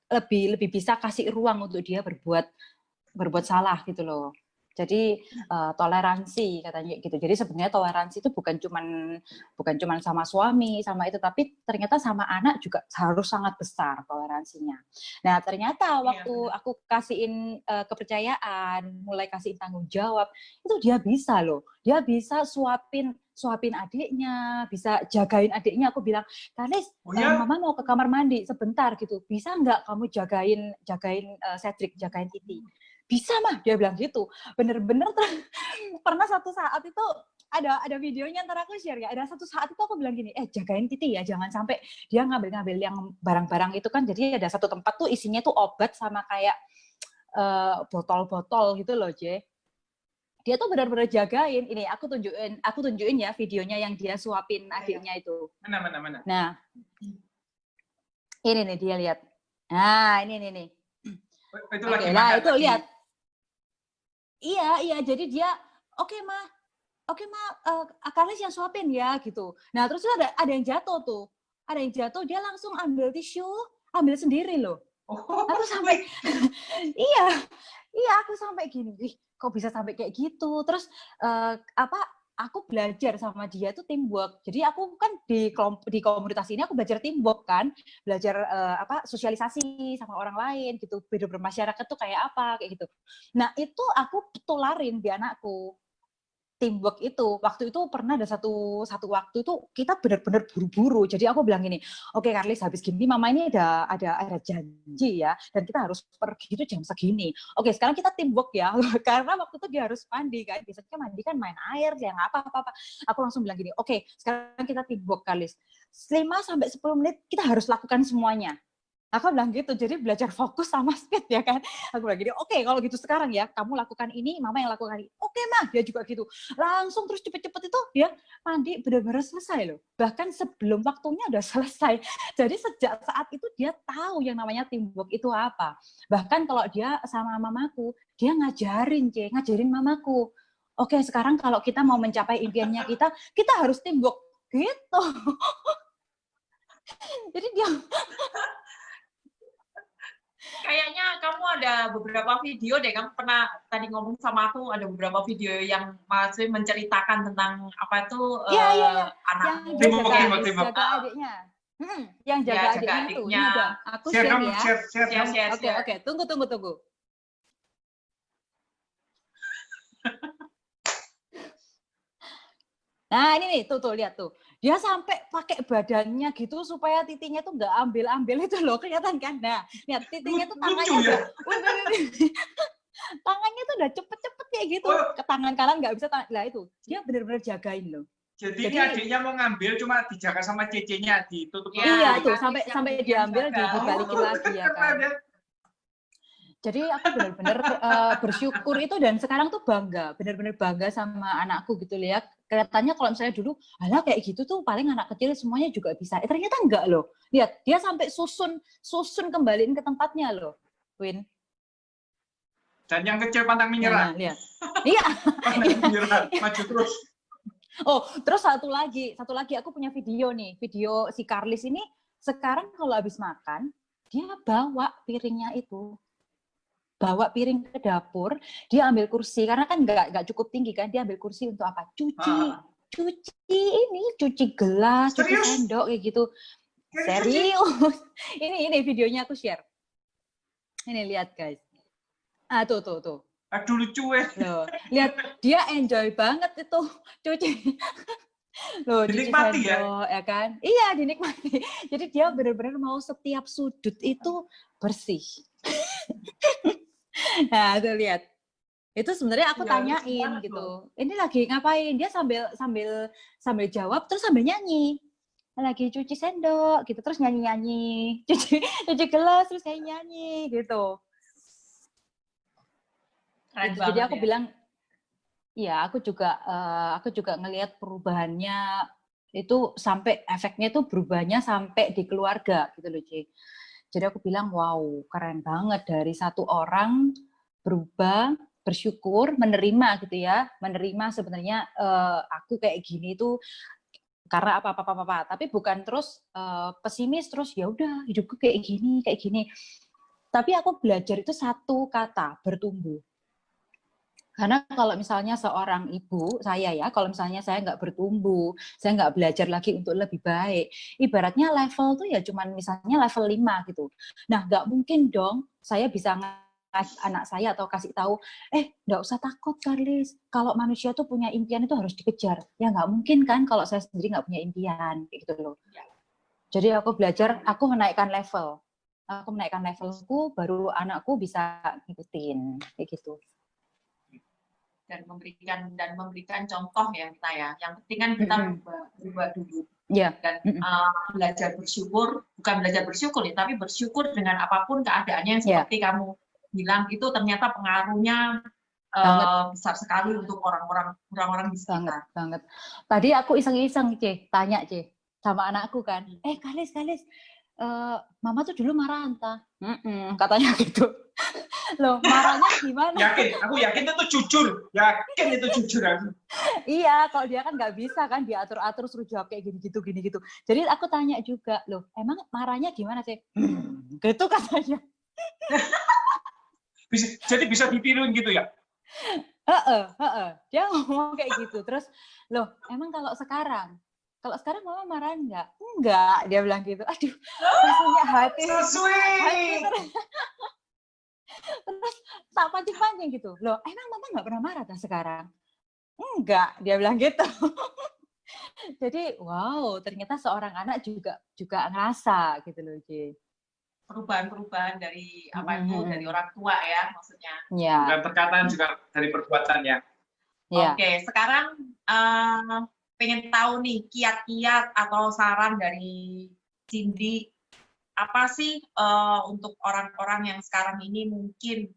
lebih bisa kasih ruang untuk dia berbuat salah gitu loh. Jadi toleransi katanya gitu. Jadi sebenarnya toleransi itu bukan cuman sama suami sama itu, tapi ternyata sama anak juga harus sangat besar toleransinya. Nah ternyata waktu aku kasihin kepercayaan, mulai kasihin tanggung jawab, itu dia bisa loh. Dia bisa suapin adiknya, bisa jagain adiknya. Aku bilang, Karlis, mama mau ke kamar mandi sebentar gitu. Bisa nggak kamu jagain Cedric, jagain Titi? Bisa mah, dia bilang gitu. Bener-bener pernah satu saat itu ada videonya, ntar aku share ya. Ada satu saat itu aku bilang gini, jagain Titi ya, jangan sampai dia ngambil yang barang-barang itu kan. Jadi ada satu tempat tuh isinya tuh obat sama kayak botol-botol gitu loh, J. Dia tuh benar-benar jagain. Ini aku tunjukin ya videonya yang dia suapin adiknya itu. Mana. Nah, ini nih dia lihat. Nah, ini nih. Itu Oke, nah itu lihat. Iya, jadi dia oke ma, Karlis yang suapin ya gitu. Nah terus ada yang jatuh tuh, dia langsung ambil tisu, ambil sendiri loh. Aku sampai, iya aku sampai gini, kok bisa sampai kayak gitu. Terus aku belajar sama dia tuh teamwork. Jadi aku kan di komunitas ini aku belajar teamwork kan, belajar sosialisasi sama orang lain gitu, hidup bermasyarakat tuh kayak apa kayak gitu. Nah itu aku tularin di anakku. teamwork itu. Waktu itu pernah ada satu waktu itu kita benar-benar buru-buru. Jadi aku bilang gini, oke Karlis, habis gini mama ini ada janji ya, dan kita harus pergi itu jam segini. Oke, sekarang kita teamwork ya, karena waktu itu dia harus mandi kan. Biasanya mandi kan main air, ya nggak apa-apa. Aku langsung bilang gini, oke, sekarang kita teamwork Karlis. 5-10 menit kita harus lakukan semuanya. Aku bilang gitu, jadi belajar fokus sama speed ya kan. Aku bilang gini, oke, kalau gitu sekarang ya, kamu lakukan ini, mama yang lakukan ini. Oke mah, dia juga gitu. Langsung terus cepet-cepet itu dia mandi benar-benar selesai loh. Bahkan sebelum waktunya udah selesai. Jadi sejak saat itu dia tahu yang namanya teamwork itu apa. Bahkan kalau dia sama mamaku, dia ngajarin mamaku. Oke, sekarang kalau kita mau mencapai impiannya kita harus teamwork gitu. Jadi dia Kayaknya kamu ada beberapa video deh, kamu pernah tadi ngomong sama aku ada beberapa video yang masih menceritakan tentang apa itu yang anakmu. jaga adiknya. Yang jaga adiknya itu. Ini udah aku share ya. Share. Oke, tunggu. Nah ini nih, tuh lihat tuh. Dia sampai pakai badannya gitu supaya titiknya tuh nggak ambil itu loh, kelihatan kan? Nah, lihat titiknya tuh tangannya ya? tangannya tuh udah cepet-cepet kayak gitu. Ke tangan kanan nggak bisa, lah itu. Dia benar-benar jagain loh. Jadi ini adiknya mau ngambil cuma dijaga sama cecenya ditutup. Iya itu sampai diambil dibalikin lagi ya kan. Jadi aku benar-benar bersyukur itu, dan sekarang tuh benar-benar bangga sama anakku gitu lihat. Kelihatannya kalau misalnya dulu, alah kayak gitu tuh paling anak kecil semuanya juga bisa. Ternyata enggak loh. Lihat, dia sampai susun kembaliin ke tempatnya loh, Win. Dan yang kecil pantang menyerah. Nah, lihat. Iya. Pantang menyerah, maju terus. Oh, terus satu lagi aku punya video nih. Video si Karlis ini sekarang kalau habis makan, dia bawa piringnya itu. Bawa piring ke dapur, dia ambil kursi, karena kan nggak cukup tinggi kan, dia ambil kursi untuk apa? Cuci gelas, cuci sendok kayak gitu. Serius. Ini videonya aku share. Ini lihat guys. Ah tuh. Aduh lucu ya. Loh, lihat dia enjoy banget itu cuci. Loh, dinikmati sendok, ya kan? Iya, dinikmati. Jadi dia benar-benar mau setiap sudut itu bersih. Nah, tuh lihat. Itu sebenarnya aku tanyain gitu. Ini lagi ngapain? Dia sambil jawab terus sambil nyanyi. Lagi cuci sendok gitu, terus nyanyi-nyanyi. Cuci gelas terus nyanyi gitu. Jadi aku bilang, iya, aku juga ngelihat perubahannya itu sampai efeknya itu berubahnya sampai di keluarga gitu loh, Ci. Jadi aku bilang, wow, keren banget dari satu orang berubah, bersyukur, menerima gitu ya, menerima sebenarnya aku kayak gini tuh karena apa. Tapi bukan terus pesimis terus ya udah hidupku kayak gini. Tapi aku belajar itu satu kata, bertumbuh. Karena kalau misalnya seorang ibu, kalau misalnya saya nggak bertumbuh, saya nggak belajar lagi untuk lebih baik, ibaratnya level tuh ya cuman misalnya level 5 gitu. Nah, nggak mungkin dong saya bisa anak saya atau kasih tahu, nggak usah takut Karlis, kalau manusia tuh punya impian itu harus dikejar. Ya nggak mungkin kan kalau saya sendiri nggak punya impian, kayak gitu loh. Jadi aku belajar, aku menaikkan levelku, baru anakku bisa ngikutin, kayak gitu. Dan memberikan contoh ya kita ya. Yang penting kan kita berubah dulu. Yeah. Dan belajar bersyukur, bukan belajar bersyukur ya, tapi bersyukur dengan apapun keadaannya yang seperti kamu bilang itu ternyata pengaruhnya besar sekali untuk orang-orang di sekitar. Banget. Tadi aku iseng-iseng, tanya sama anakku kan, Karlis, mama tuh dulu marah entah. Katanya gitu. Loh, marahnya gimana? Aku yakin itu jujur. Aku. Iya, kalau dia kan nggak bisa kan diatur-atur suruh jawab kayak gini gitu. Jadi aku tanya juga, loh, emang marahnya gimana sih? Gitu katanya. Jadi bisa ditiruin gitu ya? Dia ngomong kayak gitu. Terus, loh, emang kalau sekarang mama marah nggak? Enggak, dia bilang gitu. Aduh, rasanya hati. So sweet. Terus tak pancing-pancing gitu. Loh, emang mama nggak pernah marah sekarang? Enggak, dia bilang gitu. Jadi, wow, ternyata seorang anak juga ngerasa gitu loh, Ji. Perubahan-perubahan dari apa itu dari orang tua ya maksudnya. Ya, Bukan perkataan juga dari perbuatan ya. ya. Oke, sekarang pengen tahu nih kiat-kiat atau saran dari Cindy, apa sih untuk orang-orang yang sekarang ini mungkin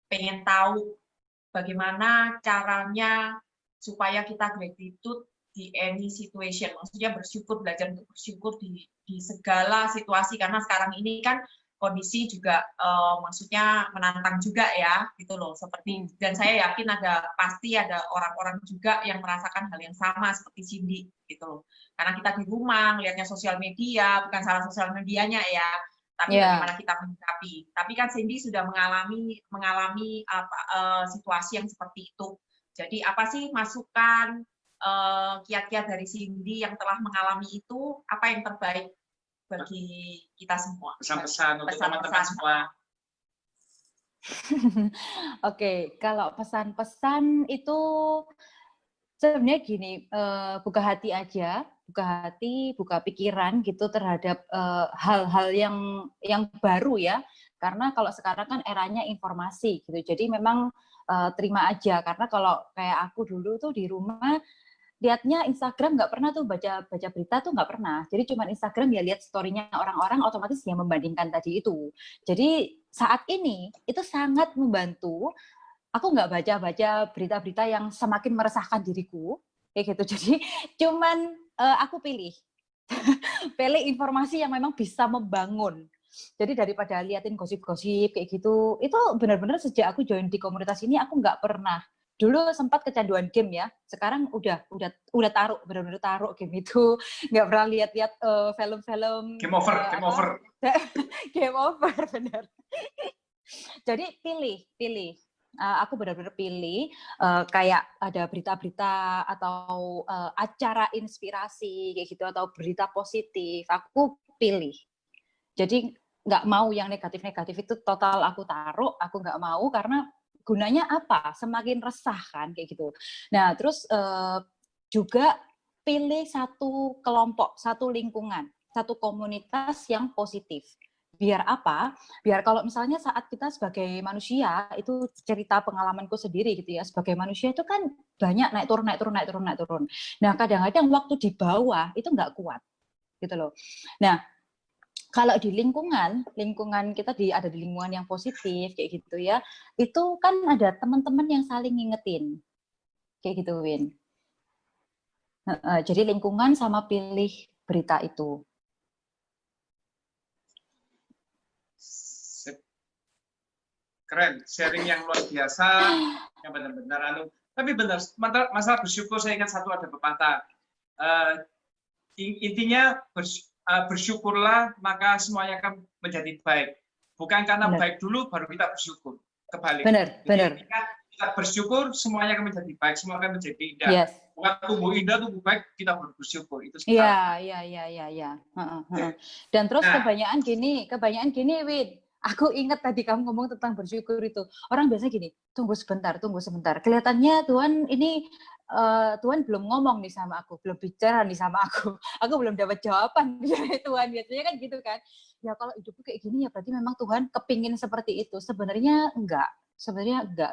pengen tahu bagaimana caranya supaya kita gratitude di any situation, maksudnya bersyukur, belajar untuk bersyukur di segala situasi, karena sekarang ini kan kondisi juga maksudnya menantang juga ya gitu loh, seperti, dan saya yakin pasti ada orang-orang juga yang merasakan hal yang sama seperti Cindy gitu loh, karena kita di rumah ngelihatnya sosial media, bukan salah sosial medianya ya, tapi bagaimana kita menyikapi. Tapi kan Cindy sudah mengalami situasi yang seperti itu. Jadi apa sih masukan kiat-kiat dari Cindy yang telah mengalami itu, apa yang terbaik bagi kita semua? Pesan-pesan untuk teman-teman semua. Oke, kalau pesan-pesan itu sebenarnya gini, buka hati aja, buka pikiran gitu terhadap hal-hal yang baru ya. Karena kalau sekarang kan eranya informasi gitu. Jadi memang terima aja, karena kalau kayak aku dulu tuh di rumah lihatnya Instagram nggak pernah tuh baca berita tuh nggak pernah. Jadi cuma Instagram ya lihat story-nya orang-orang, otomatis ya membandingkan tadi itu. Jadi saat ini itu sangat membantu. Aku nggak baca berita-berita yang semakin meresahkan diriku kayak gitu. Jadi cuman aku pilih informasi yang memang bisa membangun. Jadi daripada liatin gosip-gosip kayak gitu, itu benar-benar sejak aku join di komunitas ini aku nggak pernah. Dulu sempat kecanduan game ya, sekarang udah benar-benar taruh game itu, nggak pernah lihat-lihat film-film. Game over. Game over, benar. Jadi pilih. Aku benar-benar pilih kayak ada berita-berita atau acara inspirasi kayak gitu atau berita positif, aku pilih. Jadi nggak mau yang negatif-negatif itu total aku taruh, aku nggak mau karena gunanya apa? Semakin resah kan kayak gitu. Nah, terus juga pilih satu kelompok, satu lingkungan, satu komunitas yang positif. Biar apa? Biar kalau misalnya saat kita sebagai manusia, itu cerita pengalamanku sendiri gitu ya, sebagai manusia itu kan banyak naik turun. Nah, kadang-kadang waktu di bawah itu nggak kuat gitu loh. Nah, kalau di lingkungan kita ada di lingkungan yang positif kayak gitu ya, itu kan ada teman-teman yang saling ngingetin kayak gitu, Win. Jadi lingkungan sama pilih berita itu. Keren, sharing yang luar biasa, yang benar-benar Tapi benar, masalah bersyukur saya ingat satu ada pepatah. Intinya bersyukurlah maka semuanya akan menjadi baik. Bukan karena baik dulu baru kita bersyukur. Kebalik. Benar. Kita bersyukur semuanya akan menjadi baik, semua akan menjadi indah. Yes. Bukan tumbuh indah, tumbuh baik, kita baru bersyukur. Itu Iya. Dan terus kebanyakan gini, Win. Aku ingat tadi kamu ngomong tentang bersyukur itu. Orang biasanya gini, tunggu sebentar. Kelihatannya Tuhan belum ngomong nih sama aku, belum bicara nih sama aku. Aku belum dapat jawaban dari Tuhan. Biasanya kan gitu kan. Ya kalau hidupku kayak gini ya berarti memang Tuhan kepingin seperti itu. Sebenarnya enggak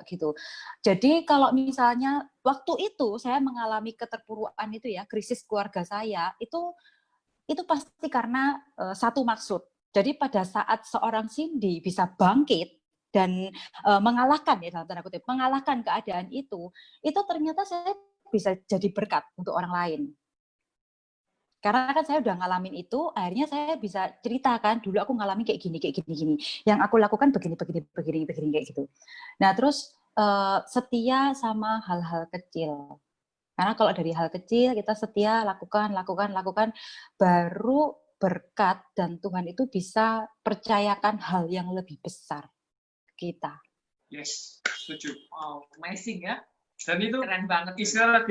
gitu. Jadi kalau misalnya waktu itu saya mengalami keterpurukan itu ya, krisis keluarga saya, itu pasti karena satu maksud. Jadi pada saat seorang Cindy bisa bangkit dan mengalahkan ya dalam tanda kutip, mengalahkan keadaan itu ternyata saya bisa jadi berkat untuk orang lain. Karena kan saya udah ngalamin itu, akhirnya saya bisa ceritakan dulu aku ngalamin kayak gini. Yang aku lakukan begini kayak gitu. Nah, terus setia sama hal-hal kecil. Karena kalau dari hal kecil kita setia lakukan, baru berkat dan Tuhan itu bisa percayakan hal yang lebih besar kita. Yes, setuju. Wow, amazing ya. Dan itu keren banget. Istilah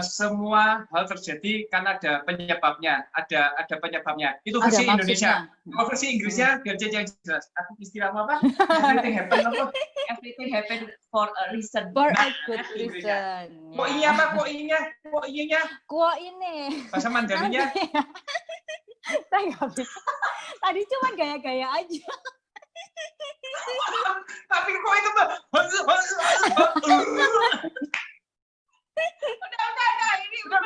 semua hal terjadi karena ada penyebabnya, ada penyebabnya. Itu versi Indonesia. Kalau versi Inggrisnya biar jadi yang jelas. Aku istilahmu apa? Everything happen apa? everything happen for a reason. For a Nah, good Indonesia. reason. Kok ini apa? Kok ininya? Kok ininya? Kok ini? Bahasa Mandarinnya? Saya nggak bisa. Tadi cuma gaya-gaya aja. Tapi kok itu tuh? Udah, ini Udah.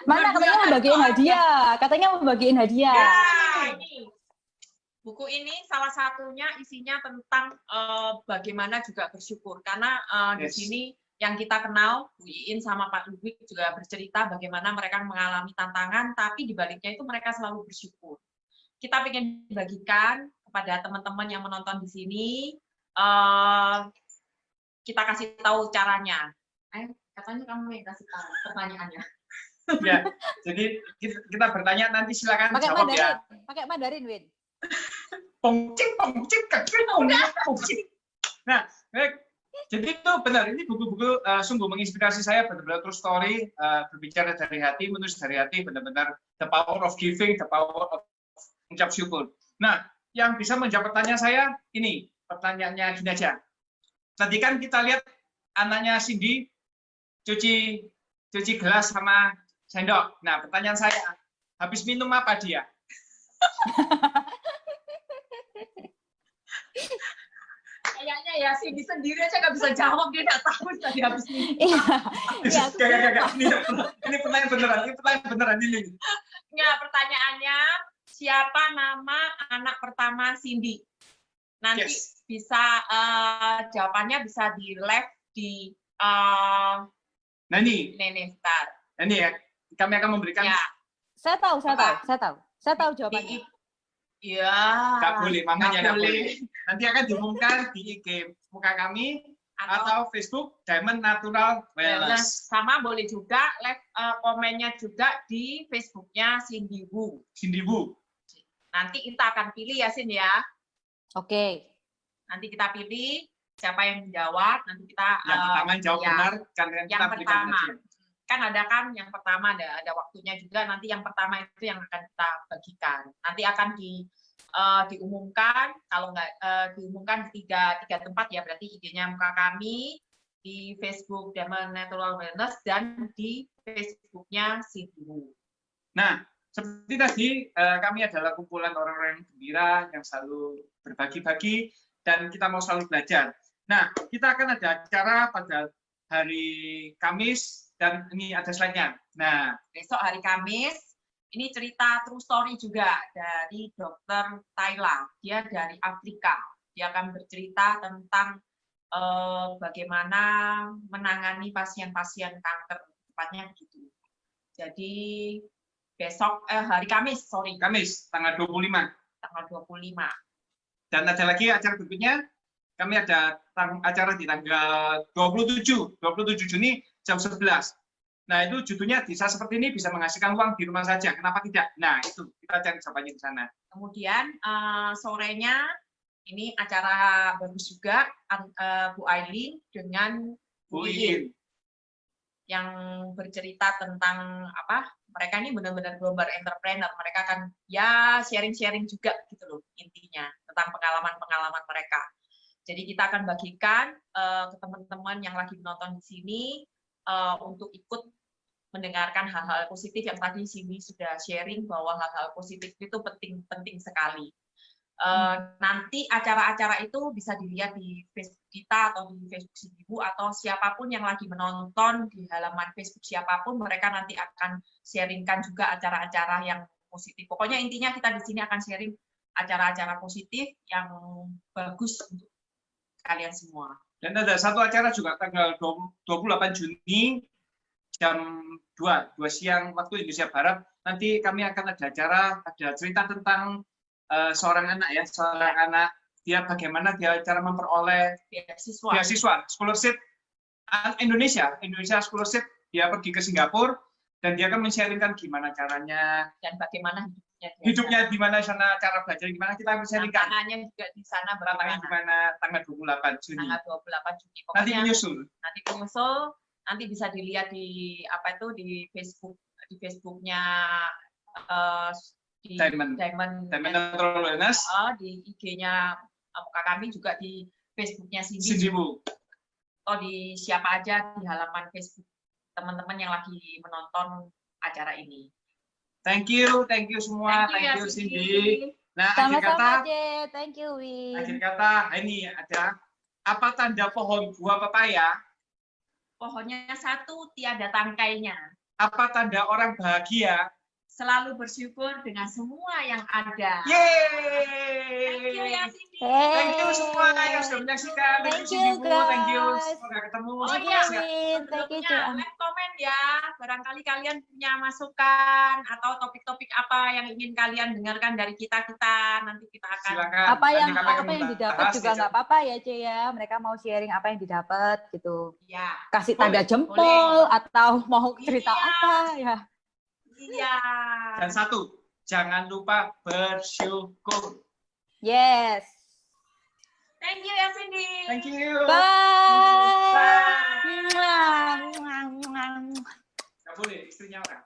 Mana katanya mau bagiin hadiah? Katanya mau bagiin hadiah. Ya, ini buku ini salah satunya isinya tentang bagaimana juga bersyukur karena di Yes. sini yang kita kenal Bu Iin sama Pak Ludwig juga bercerita bagaimana mereka mengalami tantangan tapi di baliknya itu mereka selalu bersyukur. Kita ingin bagikan kepada teman-teman yang menonton di sini, kita kasih tahu caranya. Katanya kamu yang kasih tahu pertanyaannya. Ya, jadi kita bertanya nanti silakan Pakai jawab Mandarin. ya. Pakai Mandarin, Win. Pongcing, kecil, pongcing. Nah, jadi itu benar. Ini buku-buku sungguh menginspirasi saya, benar-benar true story, berbicara dari hati, menulis dari hati, benar-benar the power of giving, the power of mengucap syukur. Nah, yang bisa menjawab pertanyaan saya, ini pertanyaannya gini aja. Tadi kan kita lihat anaknya Cindy cuci gelas sama sendok. Nah, pertanyaan saya, habis minum apa dia? Kayaknya ya Cindy sendiri aja nggak bisa jawab, dia nggak tahu tadi habis minum. Iya. Ini pertanyaan beneran ini. Nggak, pertanyaannya siapa nama anak pertama Cindy? Nanti Yes. bisa jawabannya bisa di live di Nah ini Nenestar. ya, kami akan memberikan. Ya, Saya tahu jawabannya. iya. Nggak boleh, mamanya nggak boleh. boleh. Nanti akan diumumkan di IG muka kami atau Facebook Diamond Natural Wellness. Sama boleh juga live komennya juga di Facebooknya Cindy Wu. Cindy Wu. Nanti kita akan pilih ya, Sin ya. Oke. Nanti kita pilih siapa yang menjawab. Nanti kita Yang pertama yang jawab ya, benar, kan yang kita berikan pertama. hadiah. Kan ada yang pertama ada waktunya juga. Nanti yang pertama itu yang akan kita bagikan. Nanti akan diumumkan. Kalau nggak diumumkan di tiga tempat ya, berarti IG-nya muka kami, di Facebook Diamond Natural Wellness, dan di Facebook-nya Cindy Wu. Nah, seperti tadi kami adalah kumpulan orang-orang yang gembira yang selalu berbagi-bagi dan kita mau selalu belajar. Nah, kita akan ada acara pada hari Kamis dan ini ada slide-nya. Nah, Besok hari Kamis, ini cerita true story juga dari Dr. Tayla. Dia dari Afrika. Dia akan bercerita tentang bagaimana menangani pasien-pasien kanker, tepatnya gitu. Jadi besok hari Kamis, Kamis tanggal 25. tanggal 25. Dan ada lagi acara berikutnya, kami ada acara di tanggal 27 Juni jam 11. Nah, itu judulnya Desa Seperti Ini Bisa Menghasilkan Uang di Rumah Saja. Kenapa tidak? Nah, itu kita cari jawabannya di sana. Kemudian sorenya ini acara bagus juga, Bu Aileen dengan Bu Bu Iin Iin. yang bercerita tentang apa, mereka ini benar-benar global entrepreneur. Mereka akan ya sharing-sharing juga gitu loh intinya tentang pengalaman-pengalaman mereka. Jadi kita akan bagikan ke teman-teman yang lagi menonton di sini untuk ikut mendengarkan hal-hal positif yang tadi Cindy sudah sharing bahwa hal-hal positif itu penting sekali. Nanti acara-acara itu bisa dilihat di Facebook kita atau di Facebook Cindy Wu atau siapapun yang lagi menonton di halaman Facebook siapapun, mereka nanti akan sharingkan juga acara-acara yang positif. Pokoknya intinya kita di sini akan sharing acara-acara positif yang bagus untuk kalian semua. Dan ada satu acara juga tanggal 28 Juni jam 2 siang waktu Indonesia Barat. Nanti kami akan ada acara, ada cerita tentang seorang anak dia bagaimana dia cara memperoleh beasiswa scholarship Indonesia scholarship. Dia pergi ke Singapura dan dia akan men-sharingkan gimana caranya dan bagaimana hidupnya di mana sana, cara belajar gimana, kita akan sharingkan. Tantangannya juga di sana bagaimana tanggal 28 Juni. Tanggal 28 Juni. Pokoknya, nanti menyusul, nanti bisa dilihat di di Facebooknya di Diamond Natural Wellness, di IG-nya Buka kami juga di Facebook-nya Cindy. Cindy Bu. Atau di siapa aja di halaman Facebook teman-teman yang lagi menonton acara ini. Thank you semua. Thank you, Cindy. Nah, akhir kata, Sama-sama, Je. Thank you, Win. akhir kata, ini ada apa tanda pohon buah pepaya? Pohonnya satu, tiada tangkainya. Apa tanda orang bahagia? Selalu bersyukur dengan semua yang ada. Yeay! Thank you ya, Cindy. Thank you semua yang sudah menyaksikan. Thank you, Cindy Bu. Thank you. guys. Semoga ketemu. Thank you, iya. Win. Thank you, Sebelumnya, Je. like, komen ya. Barangkali kalian punya masukan atau topik-topik apa yang ingin kalian dengarkan dari kita-kita. Nanti kita akan Silakan. Apa Nanti yang kami akan didapat membahas juga di nggak apa-apa ya, Ce ya. Mereka mau sharing apa yang didapat gitu. ya. Kasih Boleh, tanda jempol atau mau cerita Iya. apa ya. Iya. Dan satu, jangan lupa bersyukur. Yes. Thank you ya, Cindy. Thank you. Bye. Bye. Mwah, mwah, mwah, mwah. Nggak boleh, istrinya orang.